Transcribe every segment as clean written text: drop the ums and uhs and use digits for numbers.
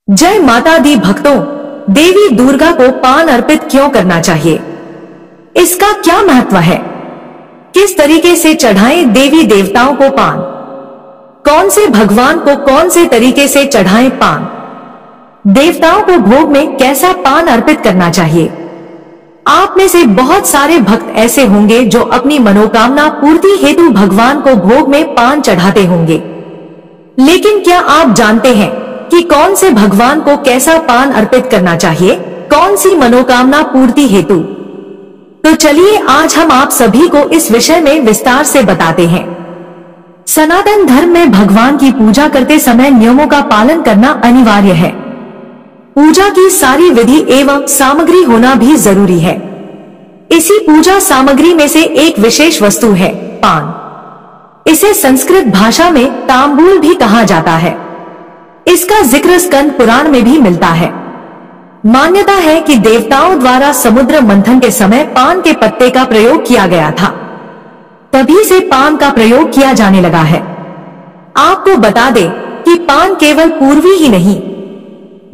जय माता दी भक्तों, देवी दुर्गा को पान अर्पित क्यों करना चाहिए? इसका क्या महत्व है? किस तरीके से चढ़ाएं देवी देवताओं को पान? कौन से भगवान को कौन से तरीके से चढ़ाएं पान? देवताओं को भोग में कैसा पान अर्पित करना चाहिए? आप में से बहुत सारे भक्त ऐसे होंगे जो अपनी मनोकामना पूर्ति हेतु भगवान को भोग में पान चढ़ाते होंगे। लेकिन क्या आप जानते हैं कि कौन से भगवान को कैसा पान अर्पित करना चाहिए, कौन सी मनोकामना पूर्ति हेतु? तो चलिए आज हम आप सभी को इस विषय में विस्तार से बताते हैं। सनातन धर्म में भगवान की पूजा करते समय नियमों का पालन करना अनिवार्य है। पूजा की सारी विधि एवं सामग्री होना भी जरूरी है। इसी पूजा सामग्री में से एक विशेष वस्तु है पान। इसे संस्कृत भाषा में तांबूल भी कहा जाता है। इसका जिक्र स्कंद पुराण में भी मिलता है। मान्यता है कि देवताओं द्वारा समुद्र मंथन के समय पान के पत्ते का प्रयोग किया गया था। तभी से पान का प्रयोग किया जाने लगा है। आपको बता दें कि पान केवल पूर्वी ही नहीं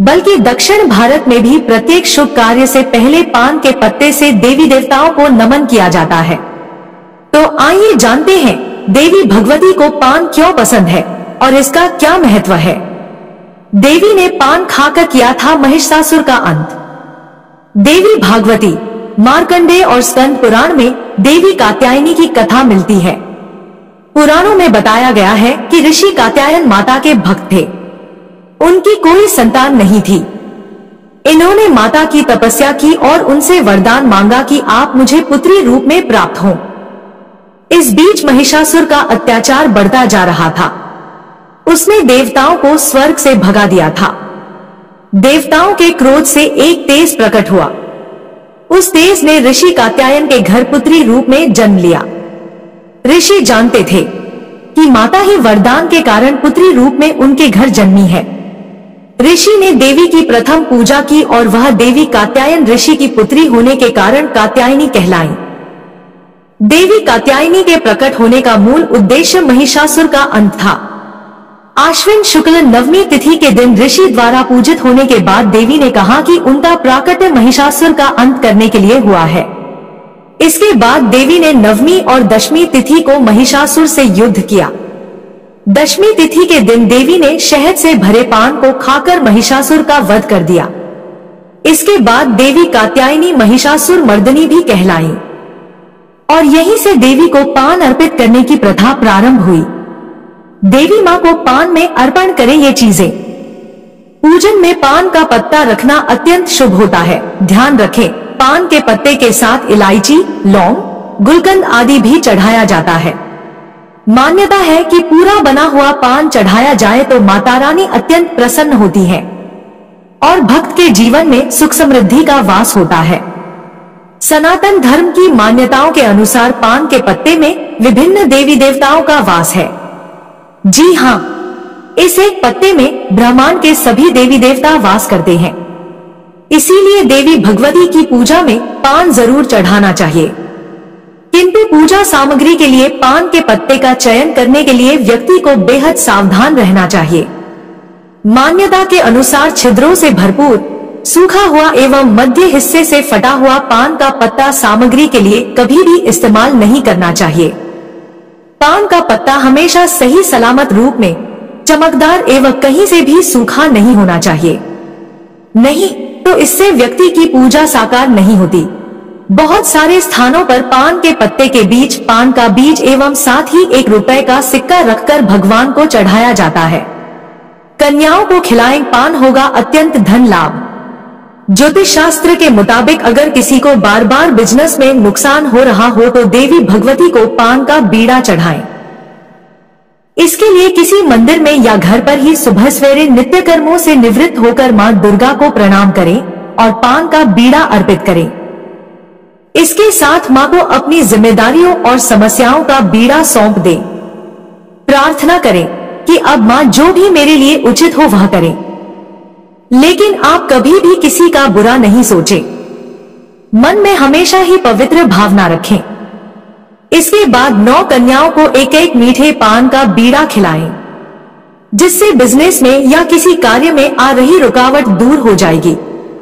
बल्कि दक्षिण भारत में भी प्रत्येक शुभ कार्य से पहले पान के पत्ते से देवी देवताओं को नमन किया जाता है। तो आइए जानते हैं देवी भगवती को पान क्यों पसंद है और इसका क्या महत्व है। देवी ने पान खाकर किया था महिषासुर का अंत। देवी भागवती, मार्कंडेय और स्कंद पुराण में देवी कात्यायनी की कथा मिलती है। पुराणों में बताया गया है कि ऋषि कात्यायन माता के भक्त थे। उनकी कोई संतान नहीं थी। इन्होंने माता की तपस्या की और उनसे वरदान मांगा कि आप मुझे पुत्री रूप में प्राप्त हों। इस बीच महिषासुर का अत्याचार बढ़ता जा रहा था। उसने देवताओं को स्वर्ग से भगा दिया था। देवताओं के क्रोध से एक तेज प्रकट हुआ। उस तेज ने ऋषि कात्यायन के घर पुत्री रूप में जन्म लिया। ऋषि जानते थे कि माता ही वरदान के कारण पुत्री रूप में उनके घर जन्मी है। ऋषि ने देवी की प्रथम पूजा की और वह देवी कात्यायन ऋषि की पुत्री होने के कारण कात्यायनी कहलाई। देवी कात्यायनी के प्रकट होने का मूल उद्देश्य महिषासुर का अंत था। आश्विन शुक्ल नवमी तिथि के दिन ऋषि द्वारा पूजित होने के बाद देवी ने कहा कि उनका प्राकट्य महिषासुर का अंत करने के लिए हुआ है। इसके बाद देवी ने नवमी और दशमी तिथि को महिषासुर से युद्ध किया। दशमी तिथि के दिन देवी ने शहद से भरे पान को खाकर महिषासुर का वध कर दिया। इसके बाद देवी कात्यायनी महिषासुर मर्दिनी भी कहलाई और यहीं से देवी को पान अर्पित करने की प्रथा प्रारंभ हुई। देवी माँ को पान में अर्पण करें ये चीजें। पूजन में पान का पत्ता रखना अत्यंत शुभ होता है। ध्यान रखें, पान के पत्ते के साथ इलायची, लौंग, गुलकंद आदि भी चढ़ाया जाता है। मान्यता है कि पूरा बना हुआ पान चढ़ाया जाए तो माता रानी अत्यंत प्रसन्न होती है और भक्त के जीवन में सुख समृद्धि का वास होता है। सनातन धर्म की मान्यताओं के अनुसार पान के पत्ते में विभिन्न देवी देवताओं का वास है। जी हाँ, इस एक पत्ते में ब्रह्मांड के सभी देवी देवता वास करते हैं। इसीलिए देवी भगवती की पूजा में पान जरूर चढ़ाना चाहिए। किंतु पूजा सामग्री के लिए पान के पत्ते का चयन करने के लिए व्यक्ति को बेहद सावधान रहना चाहिए। मान्यता के अनुसार छिद्रों से भरपूर, सूखा हुआ एवं मध्य हिस्से से फटा हुआ पान का पत्ता सामग्री के लिए कभी भी इस्तेमाल नहीं करना चाहिए। पान का पत्ता हमेशा सही सलामत रूप में चमकदार एवं कहीं से भी सूखा नहीं होना चाहिए, नहीं तो इससे व्यक्ति की पूजा साकार नहीं होती। बहुत सारे स्थानों पर पान के पत्ते के बीच पान का बीज एवं साथ ही 1 रुपए का सिक्का रखकर भगवान को चढ़ाया जाता है। कन्याओं को खिलाएं पान, होगा अत्यंत धन लाभ। ज्योतिष शास्त्र के मुताबिक अगर किसी को बार बार बिजनेस में नुकसान हो रहा हो तो देवी भगवती को पान का बीड़ा चढ़ाएं। इसके लिए किसी मंदिर में या घर पर ही सुबह सवेरे नित्य कर्मों से निवृत्त होकर मां दुर्गा को प्रणाम करें और पान का बीड़ा अर्पित करें। इसके साथ मां को अपनी जिम्मेदारियों और समस्याओं का बीड़ा सौंप दें। प्रार्थना करें कि अब मां जो भी मेरे लिए उचित हो वह करें, लेकिन आप कभी भी किसी का बुरा नहीं सोचें। मन में हमेशा ही पवित्र भावना रखें। इसके बाद 9 कन्याओं को एक एक मीठे पान का बीड़ा खिलाएं। जिससे बिजनेस में या किसी कार्य में आ रही रुकावट दूर हो जाएगी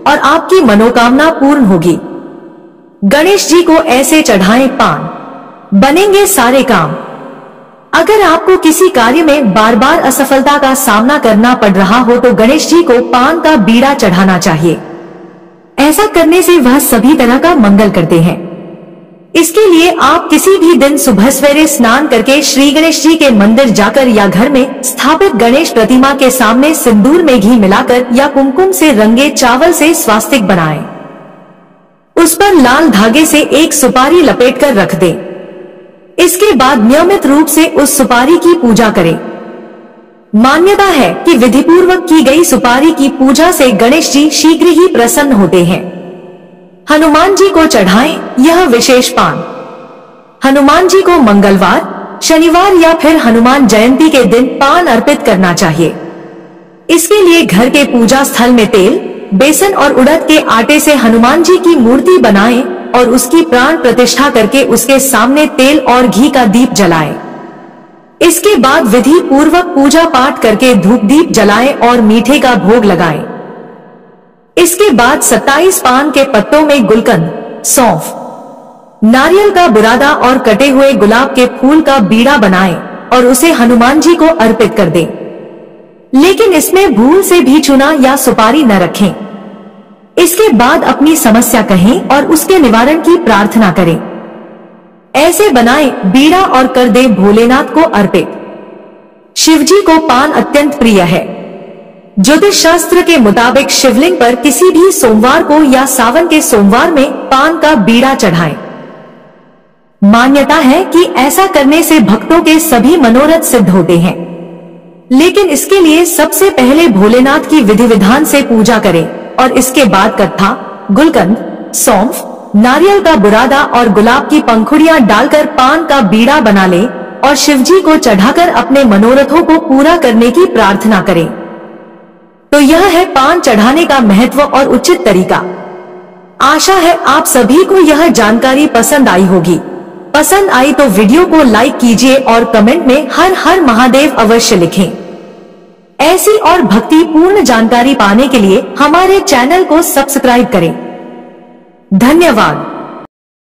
और आपकी मनोकामना पूर्ण होगी। गणेश जी को ऐसे चढ़ाएं पान, बनेंगे सारे काम। अगर आपको किसी कार्य में बार बार असफलता का सामना करना पड़ रहा हो तो गणेश जी को पान का बीड़ा चढ़ाना चाहिए। ऐसा करने से वह सभी तरह का मंगल करते हैं। इसके लिए आप किसी भी दिन सुबह सवेरे स्नान करके श्री गणेश जी के मंदिर जाकर या घर में स्थापित गणेश प्रतिमा के सामने सिंदूर में घी मिलाकर या कुमकुम से रंगे चावल से स्वास्तिक बनाएं। उस पर लाल धागे से एक सुपारी लपेटकर रख दें। इसके बाद नियमित रूप से उस सुपारी की पूजा करें। मान्यता है कि विधिपूर्वक की गई सुपारी की पूजा से गणेश जी शीघ्र ही प्रसन्न होते हैं। हनुमान जी को चढ़ाएं यह विशेष पान। हनुमान जी को मंगलवार, शनिवार या फिर हनुमान जयंती के दिन पान अर्पित करना चाहिए। इसके लिए घर के पूजा स्थल में तेल, बेसन और उड़द के आटे से हनुमान जी की मूर्ति बनाएं और उसकी प्राण प्रतिष्ठा करके उसके सामने तेल और घी का दीप जलाएं। इसके बाद विधि पूर्वक पूजा पाठ करके धूप दीप जलाएं और मीठे का भोग लगाएं। इसके बाद 27 पान के पत्तों में गुलकंद, सौंफ, नारियल का बुरादा और कटे हुए गुलाब के फूल का बीड़ा बनाएं और उसे हनुमान जी को अर्पित कर दें। लेकिन इसमें भूल से भी चूना या सुपारी न रखें। इसके बाद अपनी समस्या कहें और उसके निवारण की प्रार्थना करें। ऐसे बनाएं बीड़ा और कर दें भोलेनाथ को अर्पित। शिवजी को पान अत्यंत प्रिय है। ज्योतिष शास्त्र के मुताबिक शिवलिंग पर किसी भी सोमवार को या सावन के सोमवार में पान का बीड़ा चढ़ाएं। मान्यता है कि ऐसा करने से भक्तों के सभी मनोरथ सिद्ध होते हैं। लेकिन इसके लिए सबसे पहले भोलेनाथ की विधि विधान से पूजा करें और इसके बाद कत्था, गुलकंद, सौंफ, नारियल का बुरादा और गुलाब की पंखुड़ियां डालकर पान का बीड़ा बना लें और शिवजी को चढ़ाकर अपने मनोरथों को पूरा करने की प्रार्थना करें। तो यह है पान चढ़ाने का महत्व और उचित तरीका। आशा है आप सभी को यह जानकारी पसंद आई होगी। पसंद आई तो वीडियो को लाइक कीजिए और कमेंट में हर हर महादेव अवश्य लिखें। ऐसी और भक्ति पूर्ण जानकारी पाने के लिए हमारे चैनल को सब्सक्राइब करें। धन्यवाद।